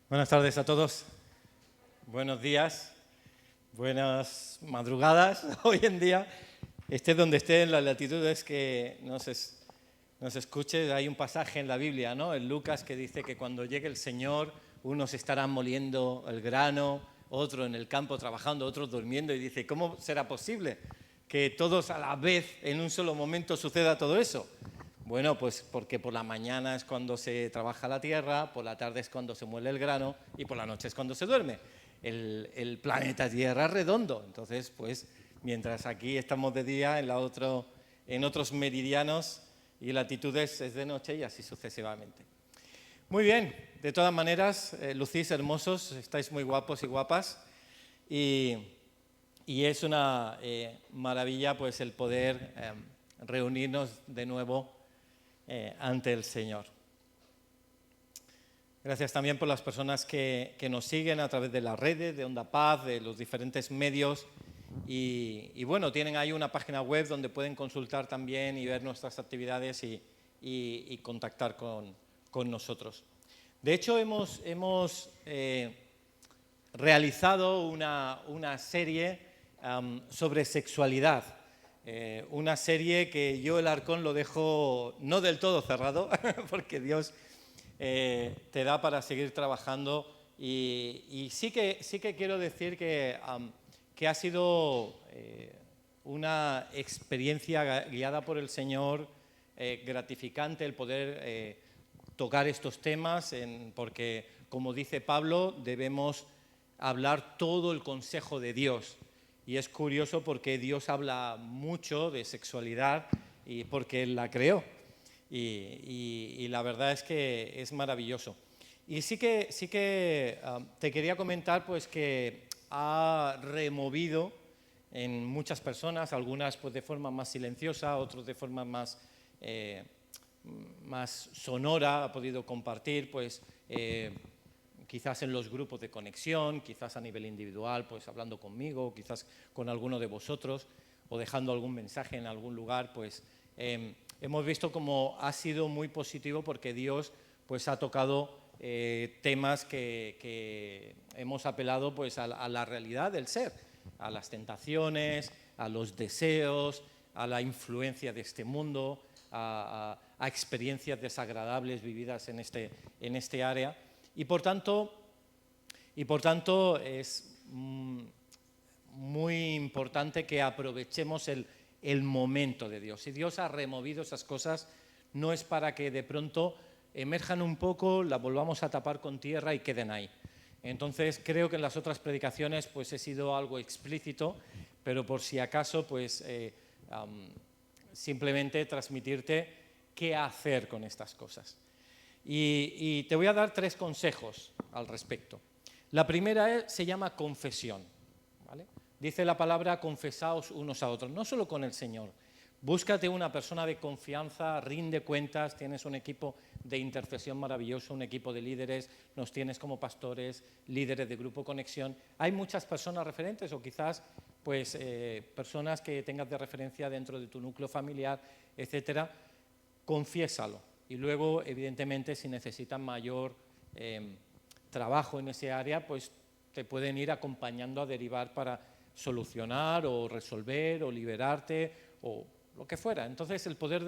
Buenas tardes a todos, buenos días, buenas madrugadas. Hoy en día, esté donde esté, en las latitudes que nos escuche, hay un pasaje en la Biblia, ¿no? En Lucas, que dice que cuando llegue el Señor, unos estarán moliendo el grano, otro en el campo trabajando, otros durmiendo, y dice, ¿cómo será posible que todos a la vez, en un solo momento, suceda todo eso? Bueno, pues porque por la mañana es cuando se trabaja la tierra, por la tarde es cuando se muele el grano y por la noche es cuando se duerme. El planeta Tierra es redondo, entonces, pues, mientras aquí estamos de día, en otros meridianos y latitudes es de noche y así sucesivamente. Muy bien, de todas maneras, lucís hermosos, estáis muy guapos y guapas y es una maravilla, pues, el poder reunirnos de nuevo ante el Señor. Gracias también por las personas que nos siguen a través de las redes, de Onda Paz, de los diferentes medios. Y bueno, tienen ahí una página web donde pueden consultar también y ver nuestras actividades y contactar con nosotros. De hecho, hemos realizado una serie sobre sexualidad. Una serie que yo, el Arcón, lo dejo no del todo cerrado, porque Dios te da para seguir trabajando. Y sí que quiero decir que ha sido una experiencia guiada por el Señor, gratificante el poder tocar estos temas, porque, como dice Pablo, debemos hablar todo el consejo de Dios. Y es curioso porque Dios habla mucho de sexualidad y porque Él la creó. Y la verdad es que es maravilloso. Y sí que te quería comentar, pues, que ha removido en muchas personas, algunas pues de forma más silenciosa, otros de forma más sonora, ha podido compartir, pues, quizás en los grupos de conexión, quizás a nivel individual, pues hablando conmigo, quizás con alguno de vosotros o dejando algún mensaje en algún lugar, pues hemos visto cómo ha sido muy positivo porque Dios, pues, ha tocado temas que hemos apelado, pues, a la realidad del ser, a las tentaciones, a los deseos, a la influencia de este mundo, a experiencias desagradables vividas en este área. Y por tanto es muy importante que aprovechemos el momento de Dios. Si Dios ha removido esas cosas, no es para que de pronto emerjan un poco, las volvamos a tapar con tierra y queden ahí. Entonces, creo que en las otras predicaciones, pues, he sido algo explícito, pero por si acaso, pues, simplemente transmitirte qué hacer con estas cosas. Y te voy a dar 3 consejos al respecto. La primera se llama confesión, ¿vale? Dice la palabra: confesaos unos a otros, no solo con el Señor. Búscate una persona de confianza, rinde cuentas, tienes un equipo de intercesión maravilloso, un equipo de líderes, nos tienes como pastores, líderes de Grupo Conexión. Hay muchas personas referentes o quizás, pues, personas que tengas de referencia dentro de tu núcleo familiar, etcétera. Confiésalo. Y luego, evidentemente, si necesitan mayor trabajo en ese área, pues te pueden ir acompañando a derivar para solucionar o resolver o liberarte o lo que fuera. Entonces, el poder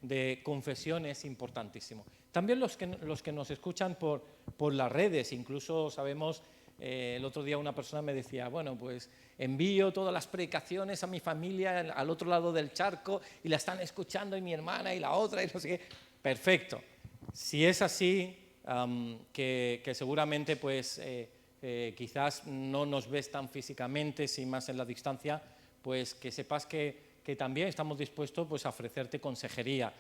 de confesión es importantísimo. También los que nos escuchan por las redes, incluso sabemos, el otro día una persona me decía, bueno, pues envío todas las predicaciones a mi familia al otro lado del charco y la están escuchando, y mi hermana y la otra y no sé qué. Perfecto. Si es así, que seguramente, pues, quizás no nos ves tan físicamente, sin más en la distancia, pues que sepas que también estamos dispuestos, pues, a ofrecerte consejería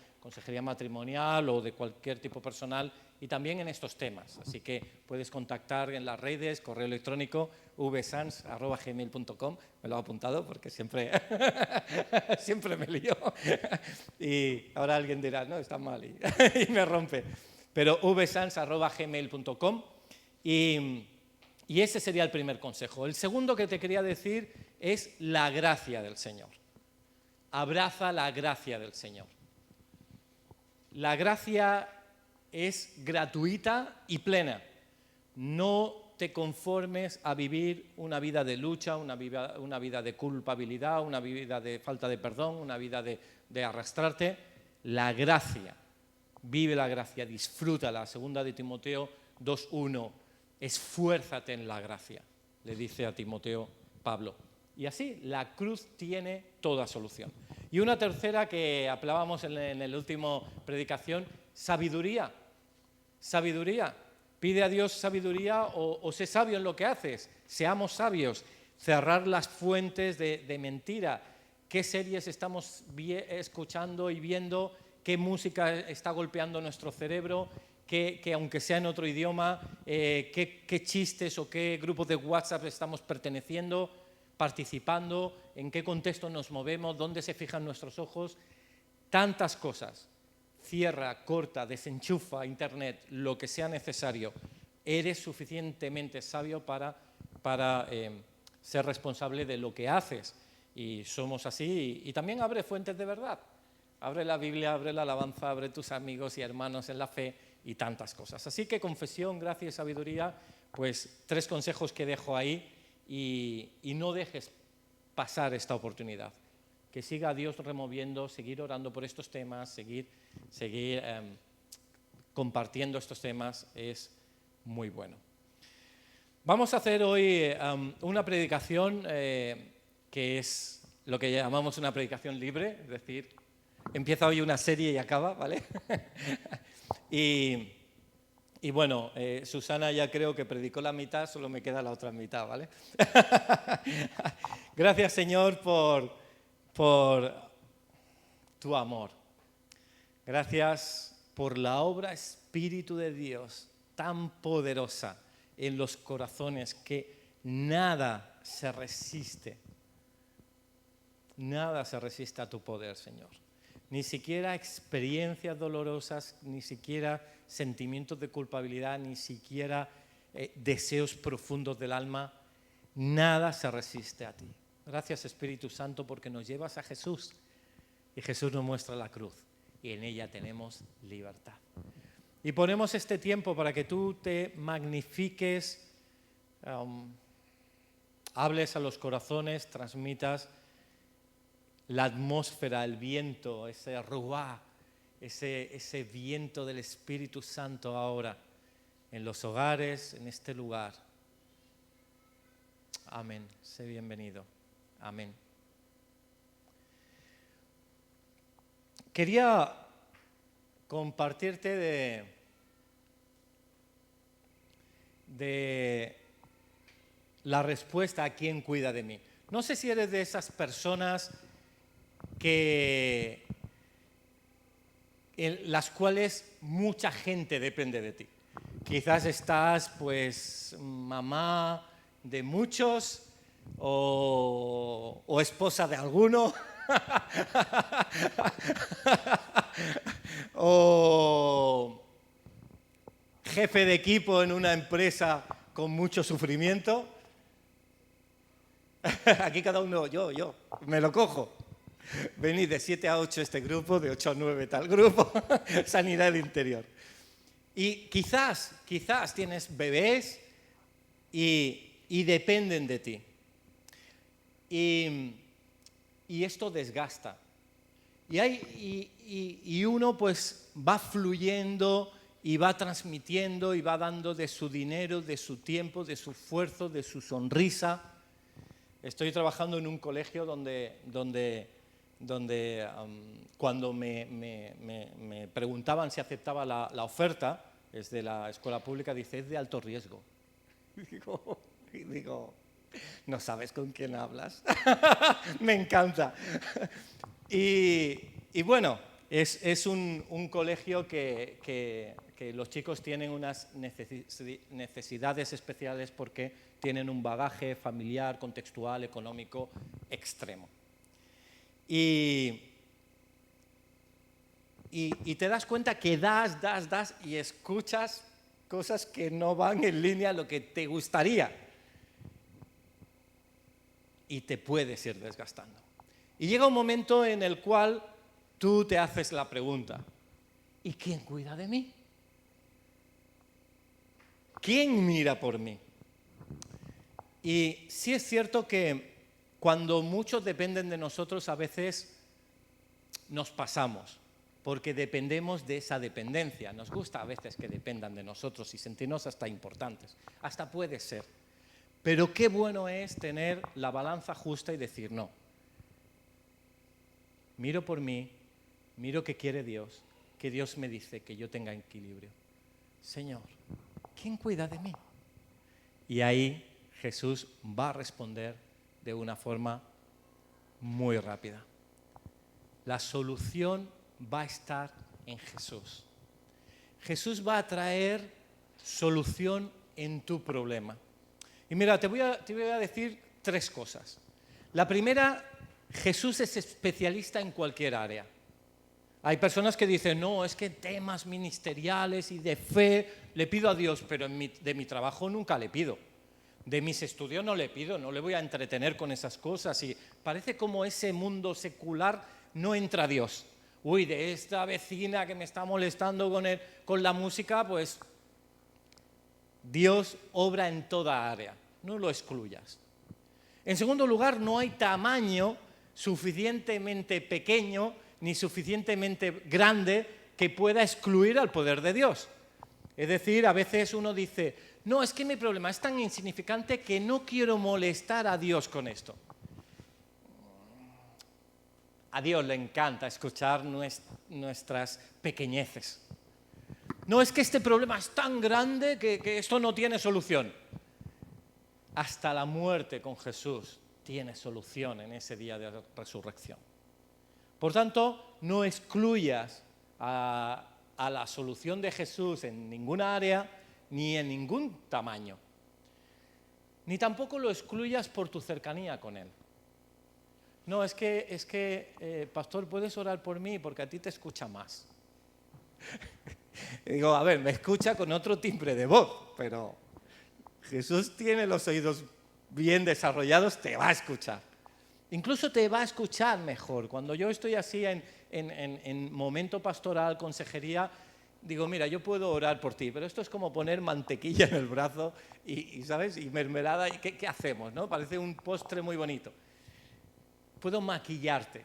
matrimonial o de cualquier tipo personal, y también en estos temas. Así que puedes contactar en las redes, correo electrónico vsans@gmail.com. Me lo he apuntado porque siempre me lío. Y ahora alguien dirá, no, está mal, y me rompe. Pero vsans@gmail.com. Y ese sería el primer consejo. El segundo que te quería decir es la gracia del Señor. Abraza la gracia del Señor. La gracia es gratuita y plena. No te conformes a vivir una vida de lucha, una vida de culpabilidad, una vida de falta de perdón, una vida de arrastrarte. La gracia, vive la gracia, disfrútala. Segunda de Timoteo 2:1, esfuérzate en la gracia, le dice a Timoteo Pablo. Y así, la cruz tiene toda solución. Y una tercera que hablábamos en la última predicación, sabiduría. Sabiduría. Pide a Dios sabiduría o sé sabio en lo que haces. Seamos sabios. Cerrar las fuentes de mentira. ¿Qué series estamos escuchando y viendo? ¿Qué música está golpeando nuestro cerebro? Que aunque sea en otro idioma, qué chistes o qué grupos de WhatsApp estamos perteneciendo, participando, en qué contexto nos movemos, dónde se fijan nuestros ojos. Tantas cosas. Cierra, corta, desenchufa Internet, lo que sea necesario. Eres suficientemente sabio para ser responsable de lo que haces. Y somos así. Y también abre fuentes de verdad. Abre la Biblia, abre la alabanza, abre tus amigos y hermanos en la fe y tantas cosas. Así que confesión, gracia y sabiduría, pues 3 consejos que dejo ahí y no dejes pasar esta oportunidad. Que siga Dios removiendo, seguir orando por estos temas, seguir compartiendo estos temas es muy bueno. Vamos a hacer hoy una predicación que es lo que llamamos una predicación libre, es decir, empieza hoy una serie y acaba, ¿vale? y bueno, Susana ya creo que predicó la mitad, solo me queda la otra mitad, ¿vale? Gracias, Señor, por tu amor. Gracias por la obra Espíritu de Dios tan poderosa en los corazones que nada se resiste. Nada se resiste a tu poder, Señor. Ni siquiera experiencias dolorosas, ni siquiera sentimientos de culpabilidad, ni siquiera deseos profundos del alma. Nada se resiste a ti. Gracias, Espíritu Santo, porque nos llevas a Jesús y Jesús nos muestra la cruz y en ella tenemos libertad. Y ponemos este tiempo para que tú te magnifiques, hables a los corazones, transmitas la atmósfera, el viento, ese ruá, ese viento del Espíritu Santo ahora en los hogares, en este lugar. Amén. Sé bienvenido. Amén. Quería compartirte de la respuesta a quién cuida de mí. No sé si eres de esas personas en las cuales mucha gente depende de ti. Quizás estás, pues, mamá de muchos o esposa de alguno o jefe de equipo en una empresa con mucho sufrimiento. Aquí cada uno, yo, me lo cojo. Venid de 7 a 8 este grupo, de 8 a 9 tal grupo, sanidad del interior. Y quizás tienes bebés y dependen de ti. Y esto desgasta. Y uno pues va fluyendo y va transmitiendo y va dando de su dinero, de su tiempo, de su esfuerzo, de su sonrisa. Estoy trabajando en un colegio donde cuando me preguntaban si aceptaba la oferta, es de la escuela pública, dice, es de alto riesgo. Y digo, no sabes con quién hablas. Me encanta. Y bueno, es un colegio que los chicos tienen unas necesidades especiales porque tienen un bagaje familiar, contextual, económico extremo. Y te das cuenta que das y escuchas cosas que no van en línea a lo que te gustaría. Y te puedes ir desgastando. Y llega un momento en el cual tú te haces la pregunta, ¿y quién cuida de mí? ¿Quién mira por mí? Y sí es cierto que cuando muchos dependen de nosotros, a veces nos pasamos, porque dependemos de esa dependencia. Nos gusta a veces que dependan de nosotros y sentirnos hasta importantes. Hasta puede ser. Pero qué bueno es tener la balanza justa y decir, no, miro por mí, miro qué quiere Dios, que Dios me dice que yo tenga equilibrio. Señor, ¿quién cuida de mí? Y ahí Jesús va a responder de una forma muy rápida. La solución va a estar en Jesús. Jesús va a traer solución en tu problema. Y mira, te voy a decir 3 cosas. La primera, Jesús es especialista en cualquier área. Hay personas que dicen, no, es que temas ministeriales y de fe le pido a Dios, pero de mi trabajo nunca le pido. De mis estudios no le pido, no le voy a entretener con esas cosas. Y parece como ese mundo secular no entra a Dios. Uy, de esta vecina que me está molestando con la música, pues Dios obra en toda área, no lo excluyas. En segundo lugar, no hay tamaño suficientemente pequeño ni suficientemente grande que pueda excluir al poder de Dios. Es decir, a veces uno dice, no, es que mi problema es tan insignificante que no quiero molestar a Dios con esto. A Dios le encanta escuchar nuestras pequeñeces. No, es que este problema es tan grande que esto no tiene solución. Hasta la muerte con Jesús tiene solución en ese día de resurrección. Por tanto, no excluyas a la solución de Jesús en ninguna área ni en ningún tamaño. Ni tampoco lo excluyas por tu cercanía con Él. No, es que pastor, ¿puedes orar por mí? Porque a ti te escucha más. Y digo, a ver, me escucha con otro timbre de voz, pero Jesús tiene los oídos bien desarrollados, te va a escuchar. Incluso te va a escuchar mejor. Cuando yo estoy así en momento pastoral, consejería, digo, mira, yo puedo orar por ti, pero esto es como poner mantequilla en el brazo y ¿sabes? Y mermelada, ¿y qué hacemos? ¿No? Parece un postre muy bonito. Puedo maquillarte,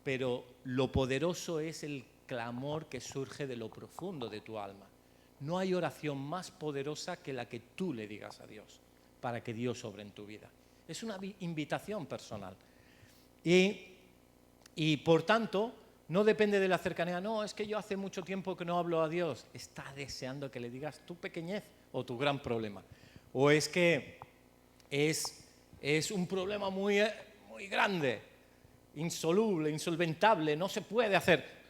pero lo poderoso es el clamor que surge de lo profundo de tu alma. No hay oración más poderosa que la que tú le digas a Dios para que Dios obre en tu vida. Es una invitación personal. Y por tanto, no depende de la cercanía. No, es que yo hace mucho tiempo que no hablo a Dios. Está deseando que le digas tu pequeñez o tu gran problema. O es que es un problema muy grande, insoluble, insolventable, no se puede hacer.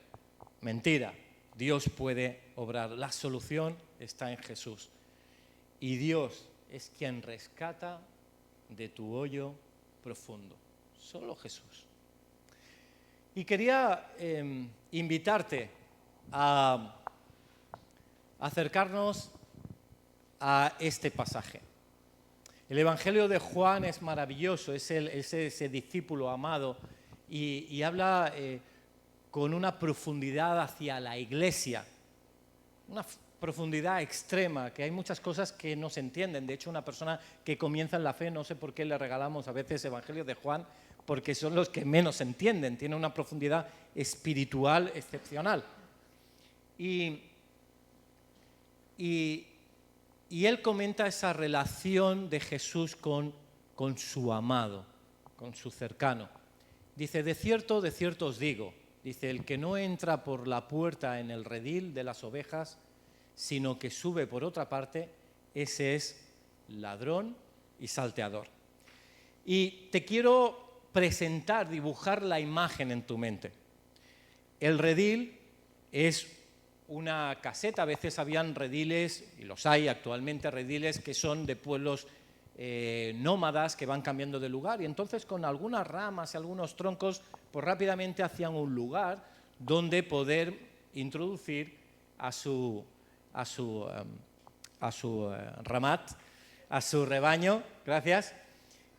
Mentira, Dios puede obrar. La solución está en Jesús. Y Dios es quien rescata de tu hoyo profundo. Solo Jesús. Y quería invitarte a acercarnos a este pasaje. El Evangelio de Juan es maravilloso, es ese discípulo amado y habla con una profundidad hacia la iglesia, una profundidad extrema, que hay muchas cosas que no se entienden. De hecho, una persona que comienza en la fe, no sé por qué le regalamos a veces Evangelio de Juan, porque son los que menos entienden, tiene una profundidad espiritual excepcional. Y él comenta esa relación de Jesús con su amado, con su cercano. Dice, de cierto os digo, dice, el que no entra por la puerta en el redil de las ovejas, sino que sube por otra parte, ese es ladrón y salteador. Y te quiero presentar, dibujar la imagen en tu mente. El redil es una caseta, a veces habían rediles, y los hay actualmente, rediles que son de pueblos nómadas que van cambiando de lugar, y entonces con algunas ramas y algunos troncos, pues rápidamente hacían un lugar donde poder introducir a su ramat, a su rebaño, gracias,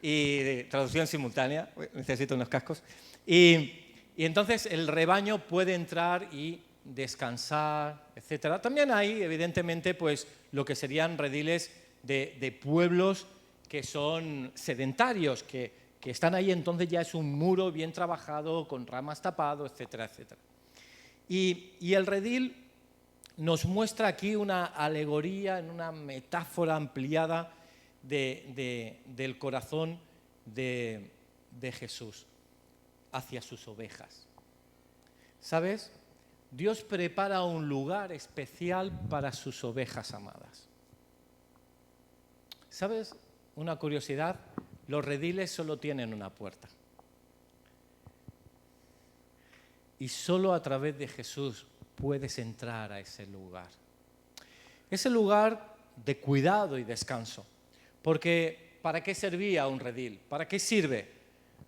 y traducción simultánea, necesito unos cascos, y entonces el rebaño puede entrar y descansar, etcétera. También hay, evidentemente, pues lo que serían rediles de pueblos que son sedentarios, que están ahí, entonces ya es un muro bien trabajado, con ramas tapado, etcétera, etcétera. Y el redil nos muestra aquí una alegoría, en una metáfora ampliada del corazón de Jesús hacia sus ovejas. ¿Sabes? Dios prepara un lugar especial para sus ovejas amadas. ¿Sabes? Una curiosidad, los rediles solo tienen una puerta. Y solo a través de Jesús puedes entrar a ese lugar. Ese lugar de cuidado y descanso. Porque ¿para qué servía un redil? ¿Para qué sirve?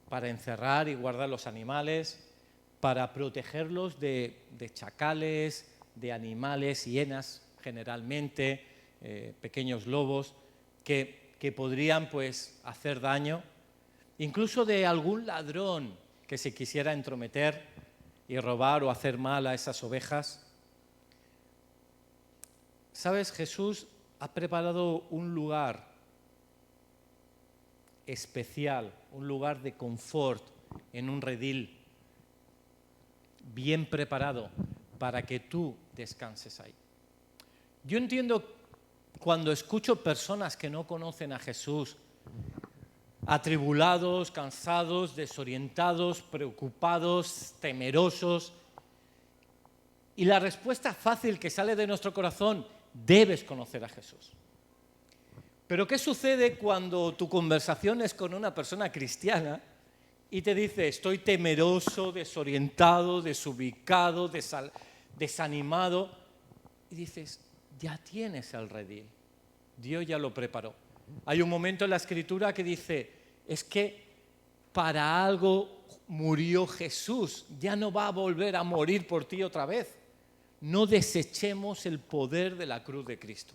Para encerrar y guardar los animales, para protegerlos de chacales, de animales, hienas generalmente, pequeños lobos, que podrían pues hacer daño, incluso de algún ladrón que se quisiera entrometer y robar o hacer mal a esas ovejas. ¿Sabes? Jesús ha preparado un lugar especial, un lugar de confort en un redil bien preparado para que tú descanses ahí. Yo entiendo cuando escucho personas que no conocen a Jesús, atribulados, cansados, desorientados, preocupados, temerosos, y la respuesta fácil que sale de nuestro corazón: debes conocer a Jesús. Pero ¿qué sucede cuando tu conversación es con una persona cristiana y te dice: estoy temeroso, desorientado, desubicado, desanimado? Y dices: ya tienes el redil, Dios ya lo preparó. Hay un momento en la Escritura que dice: es que para algo murió Jesús, ya no va a volver a morir por ti otra vez. No desechemos el poder de la cruz de Cristo.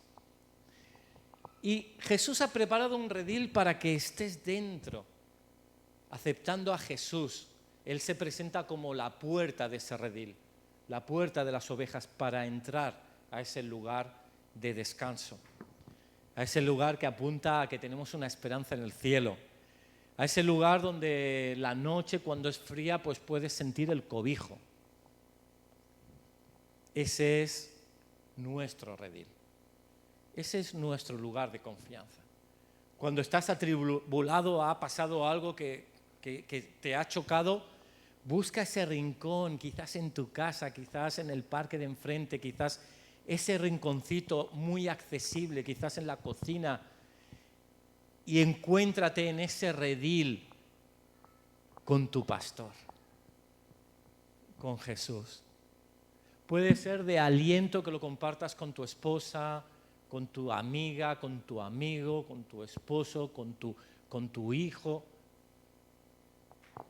Y Jesús ha preparado un redil para que estés dentro, aceptando a Jesús. Él se presenta como la puerta de ese redil, la puerta de las ovejas, para entrar a ese lugar de descanso, a ese lugar que apunta a que tenemos una esperanza en el cielo, a ese lugar donde la noche, cuando es fría, pues puedes sentir el cobijo. Ese es nuestro redil, ese es nuestro lugar de confianza. Cuando estás atribulado, ha pasado algo que te ha chocado, busca ese rincón, quizás en tu casa, quizás en el parque de enfrente, quizás ese rinconcito muy accesible, quizás en la cocina, y encuéntrate en ese redil con tu pastor, con Jesús. Puede ser de aliento que lo compartas con tu esposa, con tu amiga, con tu amigo, con tu esposo, con tu hijo.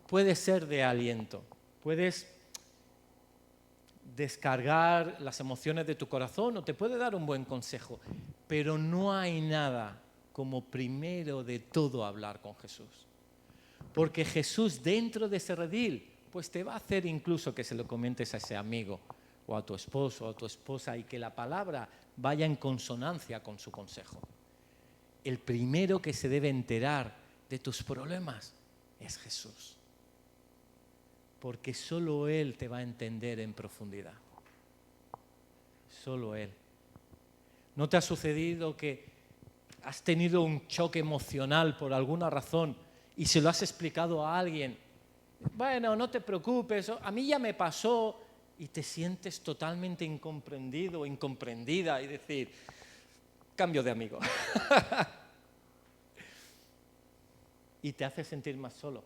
Puede ser de aliento. Puedes descargar las emociones de tu corazón o te puede dar un buen consejo. Pero no hay nada como primero de todo hablar con Jesús. Porque Jesús, dentro de ese redil, pues te va a hacer incluso que se lo comentes a ese amigo o a tu esposo o a tu esposa, y que la palabra vaya en consonancia con su consejo. El primero que se debe enterar de tus problemas es Jesús, porque solo Él te va a entender en profundidad. Solo Él. ¿No te ha sucedido que has tenido un choque emocional por alguna razón y se lo has explicado a alguien? Bueno, no te preocupes, a mí ya me pasó. Y te sientes totalmente incomprendido, incomprendida, y decir: cambio de amigo. Y te hace sentir más solo.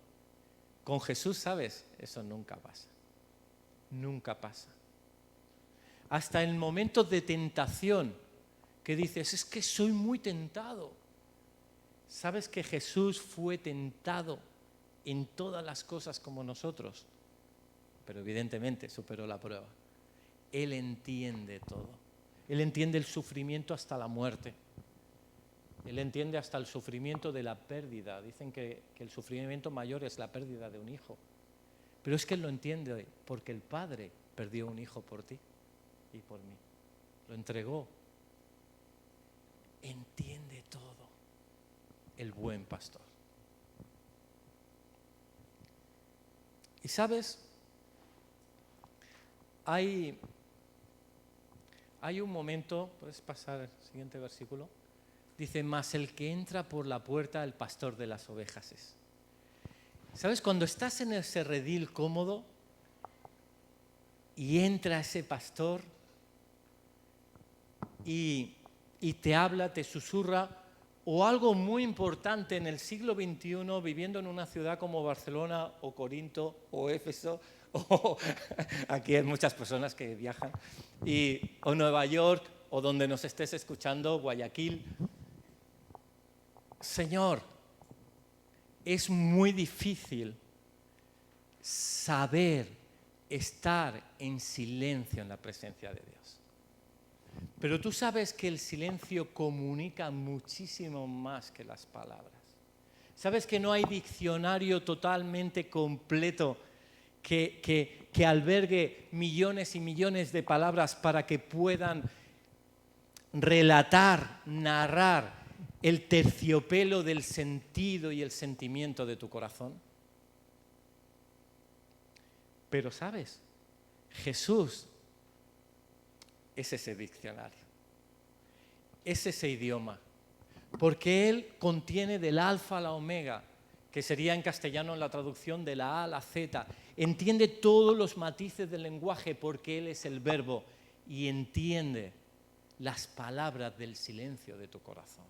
Con Jesús, ¿sabes? Eso nunca pasa. Nunca pasa. Hasta en momentos de tentación, que dices: es que soy muy tentado. ¿Sabes que Jesús fue tentado en todas las cosas como nosotros? Pero evidentemente superó la prueba. Él entiende todo. Él entiende el sufrimiento hasta la muerte. Él entiende hasta el sufrimiento de la pérdida. Dicen que el sufrimiento mayor es la pérdida de un hijo. Pero es que Él lo entiende porque el Padre perdió un hijo por ti y por mí. Lo entregó. el buen pastor. Y sabes, hay un momento, puedes pasar al siguiente versículo, dice, mas el que entra por la puerta, el pastor de las ovejas es. ¿Sabes? Cuando estás en ese redil cómodo y entra ese pastor y te habla, te susurra, o algo muy importante en el siglo XXI, viviendo en una ciudad como Barcelona o Corinto o Éfeso, o aquí hay muchas personas que viajan, o Nueva York, o donde nos estés escuchando, Guayaquil. Señor, es muy difícil saber estar en silencio en la presencia de Dios. Pero tú sabes que el silencio comunica muchísimo más que las palabras. Sabes que no hay diccionario totalmente completo que albergue millones y millones de palabras para que puedan relatar, narrar el terciopelo del sentido y el sentimiento de tu corazón. Pero ¿sabes? Jesús es ese diccionario, es ese idioma, porque Él contiene del alfa a la omega, que sería en castellano la traducción de la A a la Z, entiende todos los matices del lenguaje porque Él es el verbo y entiende las palabras del silencio de tu corazón.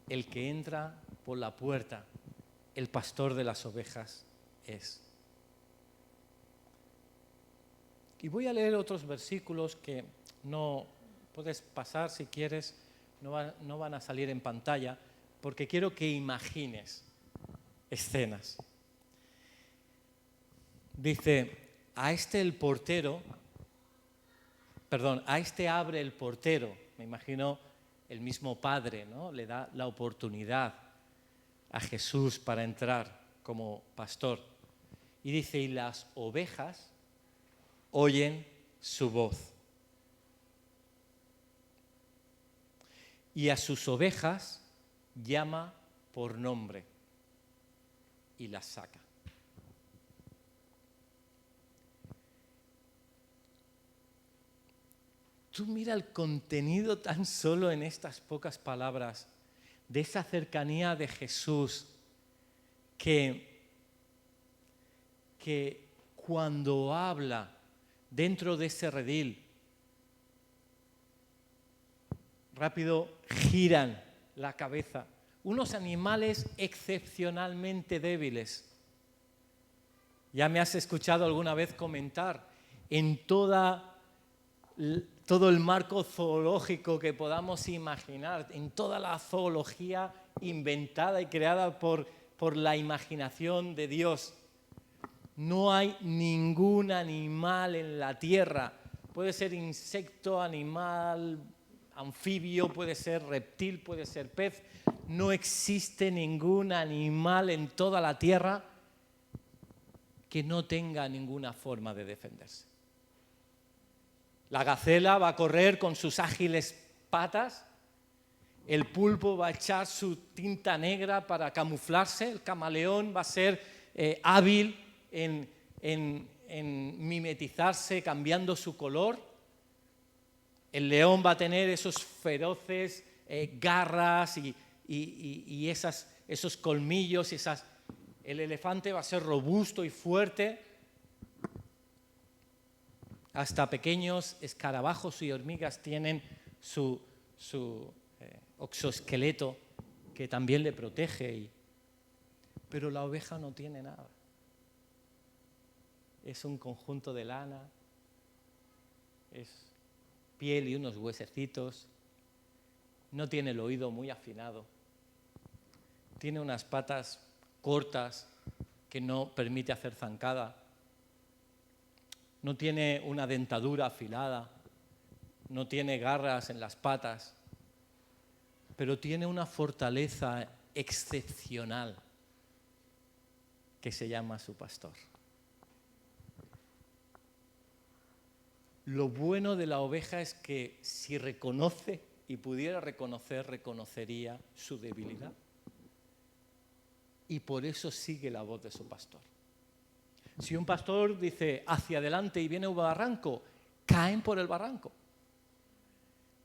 El que entra por la puerta, el pastor de las ovejas es. Y voy a leer otros versículos que no puedes pasar si quieres, no van a salir en pantalla, porque quiero que imagines escenas. Dice, a este abre el portero, me imagino el mismo padre, ¿no? Le da la oportunidad a Jesús para entrar como pastor. Y dice, y las ovejas oyen su voz. Y a sus ovejas llama por nombre y las saca. Tú mira el contenido tan solo en estas pocas palabras de esa cercanía de Jesús que cuando habla dentro de ese redil, rápido giran la cabeza. Unos animales excepcionalmente débiles. Ya me has escuchado alguna vez comentar en todo el marco zoológico que podamos imaginar, en toda la zoología inventada y creada por la imaginación de Dios. No hay ningún animal en la tierra. Puede ser insecto, animal, anfibio, puede ser reptil, puede ser pez. No existe ningún animal en toda la tierra que no tenga ninguna forma de defenderse. La gacela va a correr con sus ágiles patas, el pulpo va a echar su tinta negra para camuflarse, el camaleón va a ser hábil en mimetizarse cambiando su color, el león va a tener esos feroces garras y esos colmillos, el elefante va a ser robusto y fuerte. Hasta pequeños escarabajos y hormigas tienen su exoesqueleto que también le protege. Pero la oveja no tiene nada. Es un conjunto de lana, es piel y unos huesecitos, no tiene el oído muy afinado, tiene unas patas cortas que no permite hacer zancada, no tiene una dentadura afilada, no tiene garras en las patas, pero tiene una fortaleza excepcional que se llama su pastor. Lo bueno de la oveja es que si reconoce y pudiera reconocería su debilidad. Y por eso sigue la voz de su pastor. Si un pastor dice hacia adelante y viene un barranco, caen por el barranco.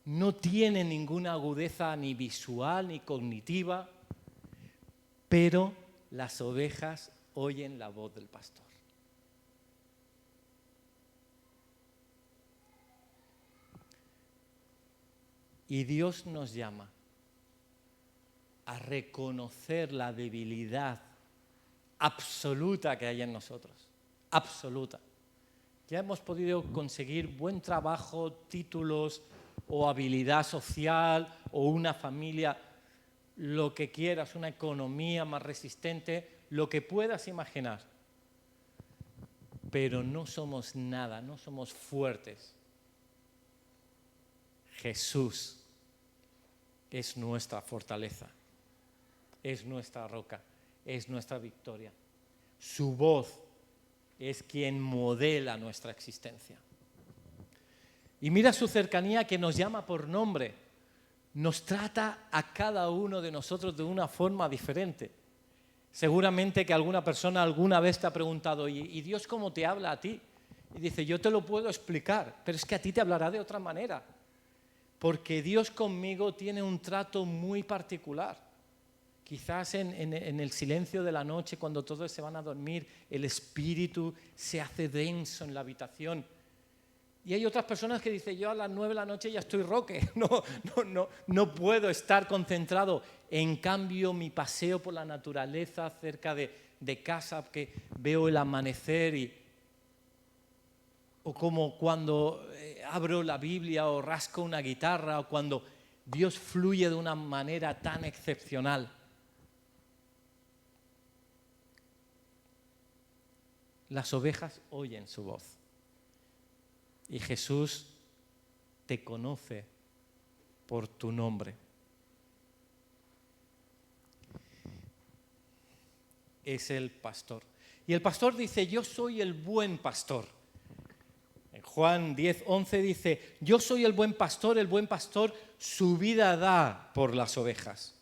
No tiene ninguna agudeza ni visual ni cognitiva, pero las ovejas oyen la voz del pastor. Y Dios nos llama a reconocer la debilidad absoluta que hay en nosotros. Absoluta. Ya hemos podido conseguir buen trabajo, títulos o habilidad social o una familia, lo que quieras, una economía más resistente, lo que puedas imaginar. Pero no somos nada, no somos fuertes. Jesús es nuestra fortaleza, es nuestra roca, es nuestra victoria. Su voz es quien modela nuestra existencia. Y mira su cercanía, que nos llama por nombre, nos trata a cada uno de nosotros de una forma diferente. Seguramente que alguna persona alguna vez te ha preguntado, ¿y Dios cómo te habla a ti? Y dice, yo te lo puedo explicar, pero es que a ti te hablará de otra manera. Porque Dios conmigo tiene un trato muy particular. Quizás en el silencio de la noche, cuando todos se van a dormir, el espíritu se hace denso en la habitación. Y hay otras personas que dicen, yo a las 9 de la noche ya estoy roque, no puedo estar concentrado. En cambio, mi paseo por la naturaleza cerca de casa, que veo el amanecer o como cuando abro la Biblia o rasco una guitarra o cuando Dios fluye de una manera tan excepcional. Las ovejas oyen su voz y Jesús te conoce por tu nombre. Es el pastor. Y el pastor dice, yo soy el buen pastor. En Juan 10:11 dice, yo soy el buen pastor su vida da por las ovejas.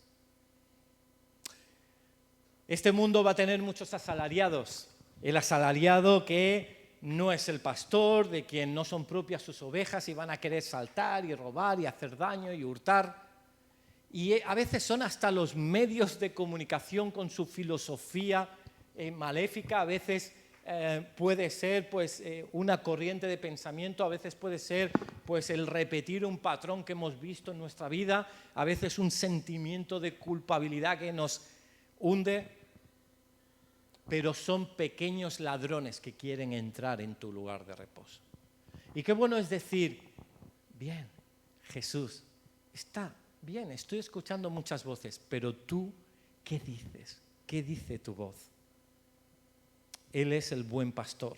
Este mundo va a tener muchos asalariados. El asalariado que no es el pastor, de quien no son propias sus ovejas y van a querer saltar y robar y hacer daño y hurtar. Y a veces son hasta los medios de comunicación con su filosofía maléfica, a veces puede ser una corriente de pensamiento, a veces puede ser el repetir un patrón que hemos visto en nuestra vida, a veces un sentimiento de culpabilidad que nos hunde, pero son pequeños ladrones que quieren entrar en tu lugar de reposo. Y qué bueno es decir, bien, Jesús, está bien, estoy escuchando muchas voces, pero tú, ¿qué dices? ¿Qué dice tu voz? Él es el buen pastor.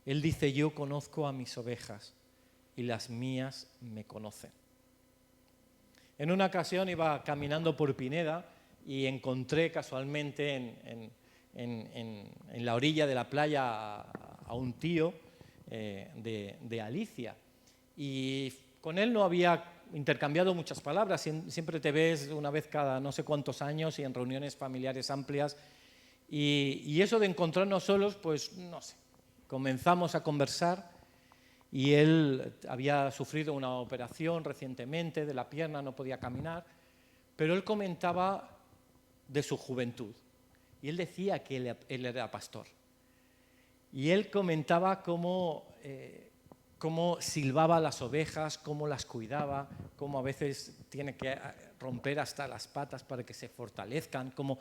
Él dice, yo conozco a mis ovejas y las mías me conocen. En una ocasión iba caminando por Pineda y encontré casualmente en la orilla de la playa a un tío de Alicia. Y con él no había intercambiado muchas palabras, siempre te ves una vez cada no sé cuántos años y en reuniones familiares amplias. Y eso de encontrarnos solos, pues no sé, comenzamos a conversar y él había sufrido una operación recientemente de la pierna, no podía caminar, pero él comentaba de su juventud y él decía que él era pastor. Y él comentaba cómo silbaba a las ovejas, cómo las cuidaba, cómo a veces tiene que romper hasta las patas para que se fortalezcan, como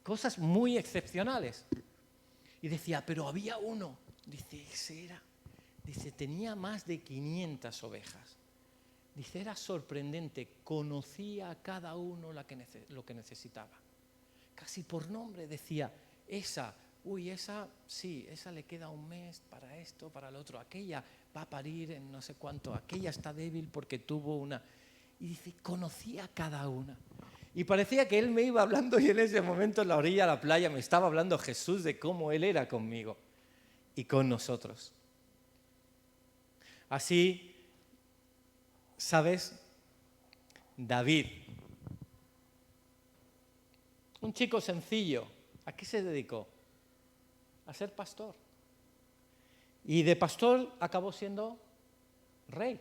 cosas muy excepcionales. Y decía, pero había uno, dice, ese era, dice, tenía más de 500 ovejas. Dice, era sorprendente, conocía a cada uno lo que necesitaba. Casi por nombre decía, esa sí, esa le queda un mes para esto, para lo otro, aquella va a parir en no sé cuánto, aquella está débil porque tuvo una... Y dice, conocía a cada una. Y parecía que él me iba hablando y en ese momento en la orilla de la playa me estaba hablando Jesús de cómo él era conmigo y con nosotros. Así, ¿sabes? David. Un chico sencillo. ¿A qué se dedicó? A ser pastor. Y de pastor acabó siendo rey.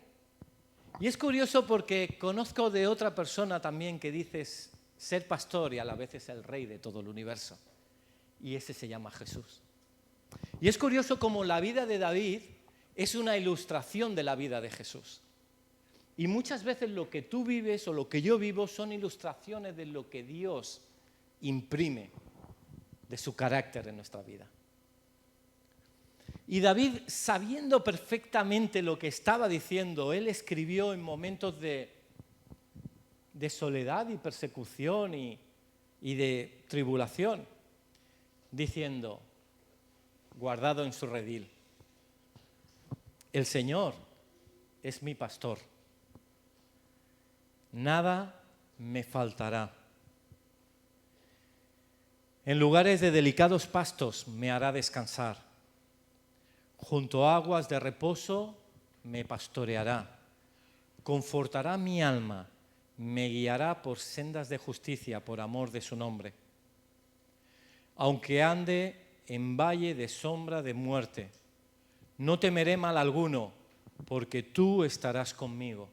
Y es curioso porque conozco de otra persona también que dice ser pastor y a la vez es el rey de todo el universo. Y ese se llama Jesús. Y es curioso cómo la vida de David es una ilustración de la vida de Jesús. Y muchas veces lo que tú vives o lo que yo vivo son ilustraciones de lo que Dios imprime de su carácter en nuestra vida. Y David, sabiendo perfectamente lo que estaba diciendo, él escribió en momentos de soledad y persecución y de tribulación, diciendo, guardado en su redil, el Señor es mi pastor, nada me faltará. En lugares de delicados pastos me hará descansar. Junto a aguas de reposo me pastoreará. Confortará mi alma, me guiará por sendas de justicia por amor de su nombre. Aunque ande en valle de sombra de muerte, no temeré mal alguno, porque tú estarás conmigo.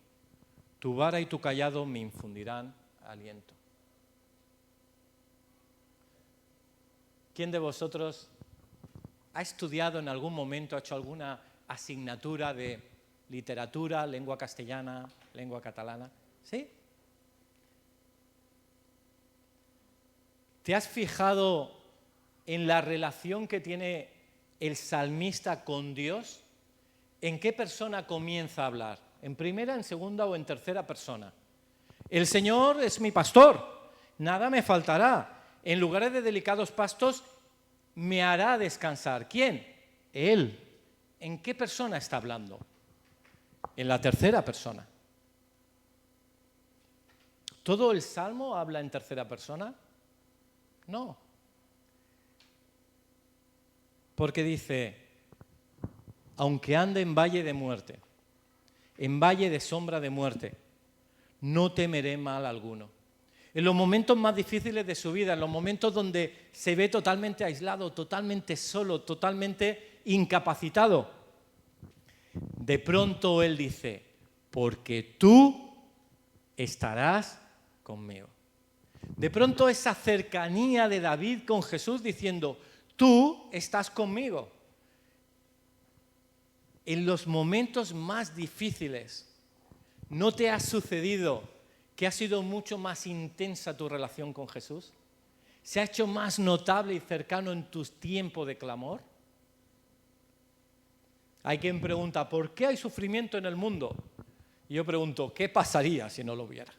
Tu vara y tu cayado me infundirán aliento. ¿Quién de vosotros ha estudiado en algún momento, ha hecho alguna asignatura de literatura, lengua castellana, lengua catalana? ¿Sí? ¿Te has fijado en la relación que tiene el salmista con Dios? ¿En qué persona comienza a hablar? ¿En primera, en segunda o en tercera persona? El Señor es mi pastor, nada me faltará. En lugares de delicados pastos me hará descansar. ¿Quién? Él. ¿En qué persona está hablando? En la tercera persona. ¿Todo el Salmo habla en tercera persona? No. Porque dice, aunque ande en valle de muerte, en valle de sombra de muerte, no temeré mal alguno. En los momentos más difíciles de su vida, en los momentos donde se ve totalmente aislado, totalmente solo, totalmente incapacitado, de pronto él dice, porque tú estarás conmigo. De pronto esa cercanía de David con Jesús diciendo, tú estás conmigo. En los momentos más difíciles, ¿no te ha sucedido que ha sido mucho más intensa tu relación con Jesús? ¿Se ha hecho más notable y cercano en tus tiempos de clamor? Hay quien pregunta, ¿por qué hay sufrimiento en el mundo? Y yo pregunto, ¿qué pasaría si no lo hubiera?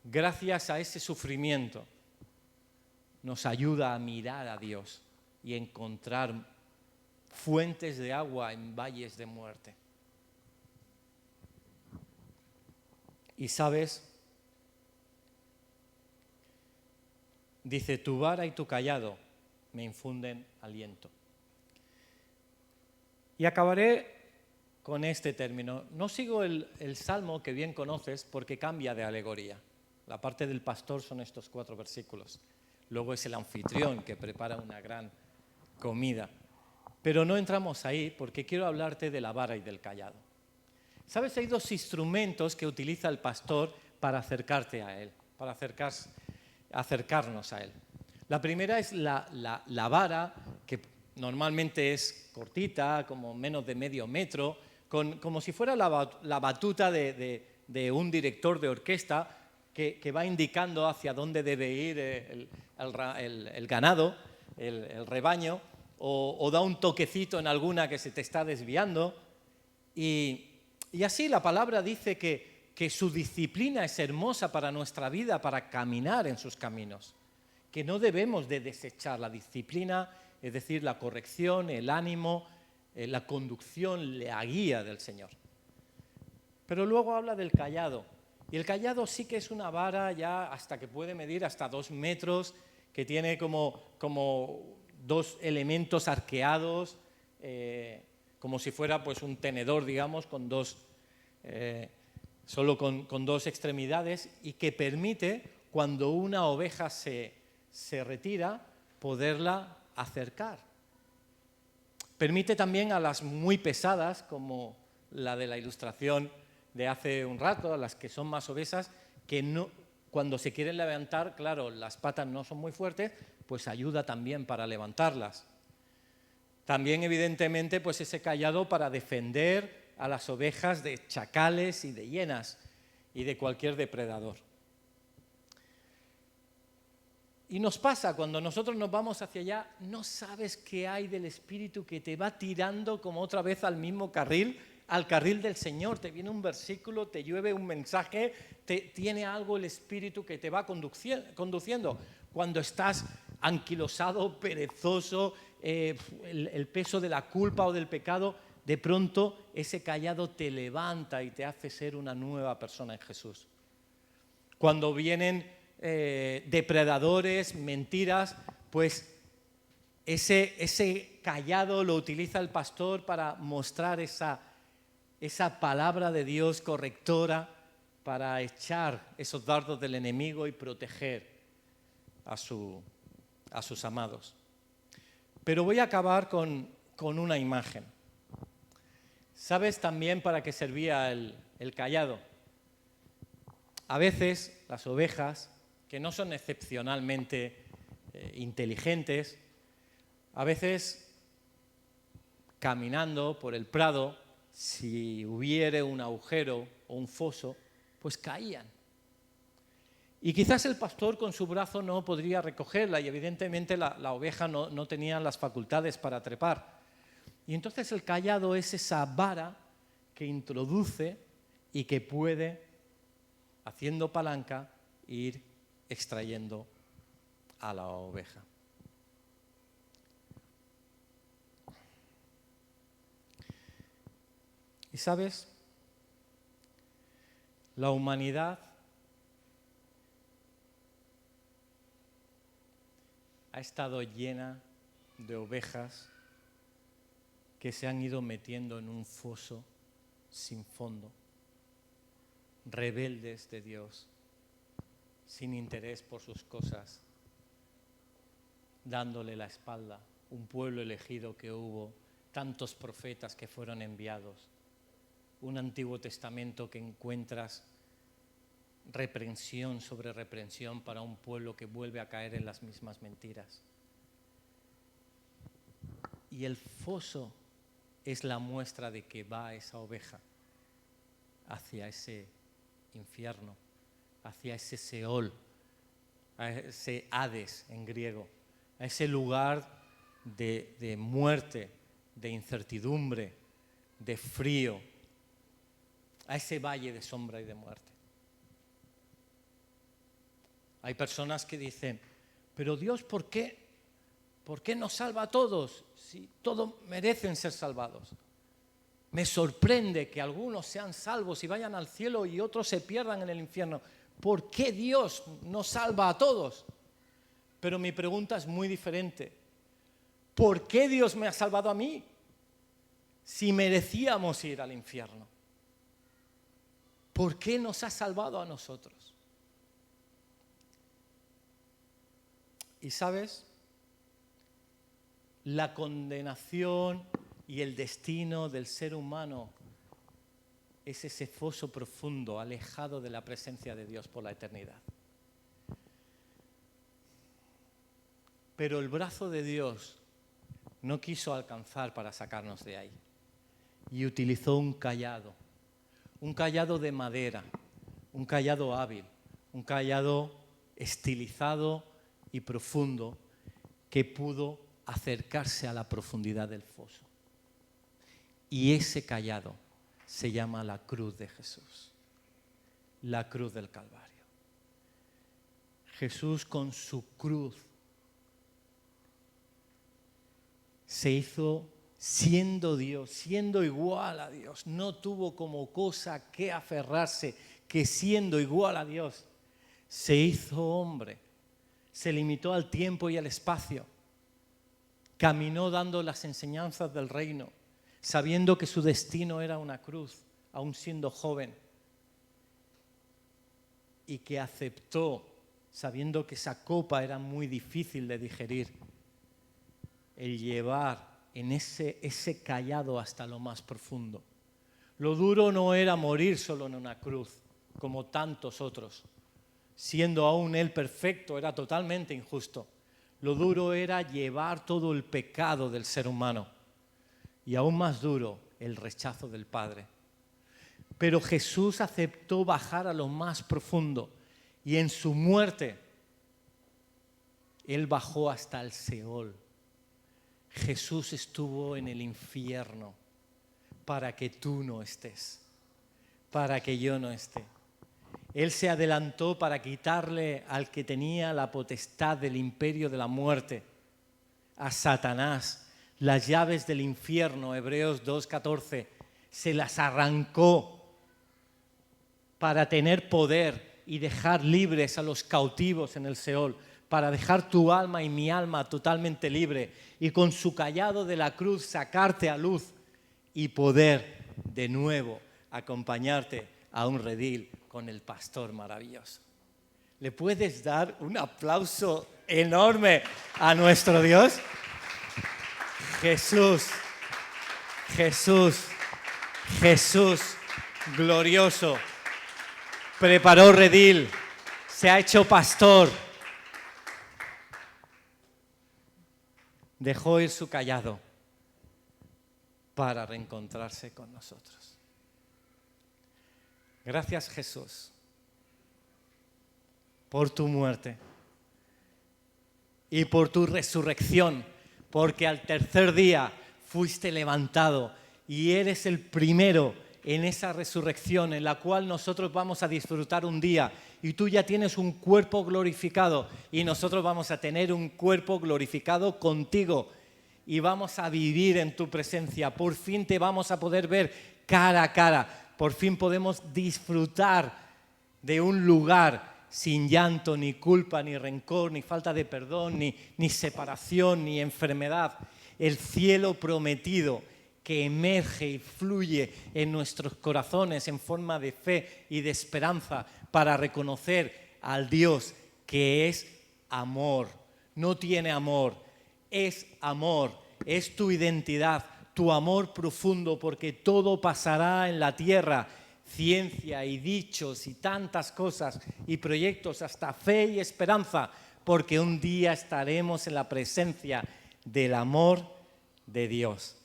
Gracias a ese sufrimiento nos ayuda a mirar a Dios y encontrar fuentes de agua en valles de muerte. Y sabes, dice, tu vara y tu cayado me infunden aliento. Y acabaré con este término. No sigo el salmo que bien conoces porque cambia de alegoría. La parte del pastor son estos 4 versículos. Luego es el anfitrión que prepara una gran comida. Pero no entramos ahí porque quiero hablarte de la vara y del cayado. ¿Sabes? Hay 2 instrumentos que utiliza el pastor para acercarte a él, para acercarnos a él. La primera es la vara, que normalmente es cortita, como menos de medio metro, como si fuera la batuta de un director de orquesta que va indicando hacia dónde debe ir el ganado, el rebaño, o da un toquecito en alguna que se te está desviando. Y así la palabra dice que su disciplina es hermosa para nuestra vida, para caminar en sus caminos, que no debemos de desechar la disciplina, es decir, la corrección, el ánimo, la conducción, la guía del Señor. Pero luego habla del cayado, y el cayado sí que es una vara ya hasta que puede medir hasta 2 metros, que tiene como 2 elementos arqueados, como si fuera pues un tenedor, digamos, con 2 solo con dos extremidades, y que permite, cuando una oveja se retira, poderla acercar. Permite también a las muy pesadas, como la de la ilustración de hace un rato, a las que son más obesas, que no, cuando se quieren levantar, claro, las patas no son muy fuertes, pues ayuda también para levantarlas. También, evidentemente, pues ese cayado para defender a las ovejas de chacales y de hienas y de cualquier depredador. Y nos pasa, cuando nosotros nos vamos hacia allá, no sabes qué hay del Espíritu que te va tirando como otra vez al mismo carril, al carril del Señor. Te viene un versículo, te llueve un mensaje, tiene algo el Espíritu que te va conduciendo. Cuando estás anquilosado, perezoso, el peso de la culpa o del pecado, de pronto ese cayado te levanta y te hace ser una nueva persona en Jesús. Cuando vienen depredadores, mentiras, pues ese cayado lo utiliza el pastor para mostrar esa palabra de Dios correctora, para echar esos dardos del enemigo y proteger a sus amados. Pero voy a acabar con una imagen. ¿Sabes también para qué servía el cayado? A veces las ovejas, que no son excepcionalmente inteligentes, a veces caminando por el prado, si hubiere un agujero o un foso, pues caían. Y quizás el pastor con su brazo no podría recogerla, y evidentemente la oveja no tenía las facultades para trepar. Y entonces el cayado es esa vara que introduce y que puede, haciendo palanca, ir extrayendo a la oveja. Y sabes, la humanidad ha estado llena de ovejas que se han ido metiendo en un foso sin fondo, rebeldes de Dios, sin interés por sus cosas, dándole la espalda. Un pueblo elegido que hubo, tantos profetas que fueron enviados, un Antiguo Testamento que encuentras reprensión sobre reprensión para un pueblo que vuelve a caer en las mismas mentiras. Y el foso es la muestra de que va esa oveja hacia ese infierno, hacia ese Seol, a ese Hades en griego, a ese lugar de muerte, de incertidumbre, de frío, a ese valle de sombra y de muerte. Hay personas que dicen, pero Dios, ¿por qué nos salva a todos si todos merecen ser salvados? Me sorprende que algunos sean salvos y vayan al cielo y otros se pierdan en el infierno. ¿Por qué Dios nos salva a todos? Pero mi pregunta es muy diferente. ¿Por qué Dios me ha salvado a mí si merecíamos ir al infierno? ¿Por qué nos ha salvado a nosotros? Y ¿sabes? La condenación y el destino del ser humano es ese foso profundo, alejado de la presencia de Dios por la eternidad. Pero el brazo de Dios no quiso alcanzar para sacarnos de ahí. Y utilizó un cayado de madera, un cayado hábil, un cayado estilizado y profundo que pudo acercarse a la profundidad del foso. Y ese cayado se llama la cruz de Jesús, la cruz del Calvario. Jesús con su cruz se hizo siendo Dios, siendo igual a Dios. No tuvo como cosa que aferrarse, que siendo igual a Dios, se hizo hombre, se limitó al tiempo y al espacio, caminó dando las enseñanzas del reino, sabiendo que su destino era una cruz, aún siendo joven. y que aceptó, sabiendo que esa copa era muy difícil de digerir, el llevar en ese cayado hasta lo más profundo. Lo duro no era morir solo en una cruz, como tantos otros. Siendo aún Él perfecto, era totalmente injusto. Lo duro era llevar todo el pecado del ser humano. Y aún más duro, el rechazo del Padre. Pero Jesús aceptó bajar a lo más profundo. Y en su muerte, Él bajó hasta el Seol. Jesús estuvo en el infierno para que tú no estés, para que yo no esté. Él se adelantó para quitarle al que tenía la potestad del imperio de la muerte, a Satanás, las llaves del infierno, Hebreos 2:14, se las arrancó para tener poder y dejar libres a los cautivos en el Seol, para dejar tu alma y mi alma totalmente libre y con su cayado de la cruz sacarte a luz y poder de nuevo acompañarte a un redil con el pastor maravilloso. ¿Le puedes dar un aplauso enorme a nuestro Dios? Jesús, Jesús, Jesús glorioso, preparó redil, se ha hecho pastor, dejó ir su cayado para reencontrarse con nosotros. Gracias, Jesús, por tu muerte y por tu resurrección, porque al tercer día fuiste levantado y eres el primero en esa resurrección en la cual nosotros vamos a disfrutar un día, y tú ya tienes un cuerpo glorificado y nosotros vamos a tener un cuerpo glorificado contigo y vamos a vivir en tu presencia. Por fin te vamos a poder ver cara a cara. Por fin podemos disfrutar de un lugar sin llanto, ni culpa, ni rencor, ni falta de perdón, ni separación, ni enfermedad. El cielo prometido que emerge y fluye en nuestros corazones en forma de fe y de esperanza para reconocer al Dios que es amor. No tiene amor, es amor, es tu identidad, tu amor profundo, porque todo pasará en la tierra, ciencia y dichos y tantas cosas y proyectos, hasta fe y esperanza, porque un día estaremos en la presencia del amor de Dios.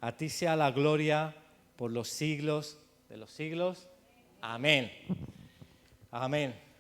A ti sea la gloria por los siglos de los siglos. Amén. Amén.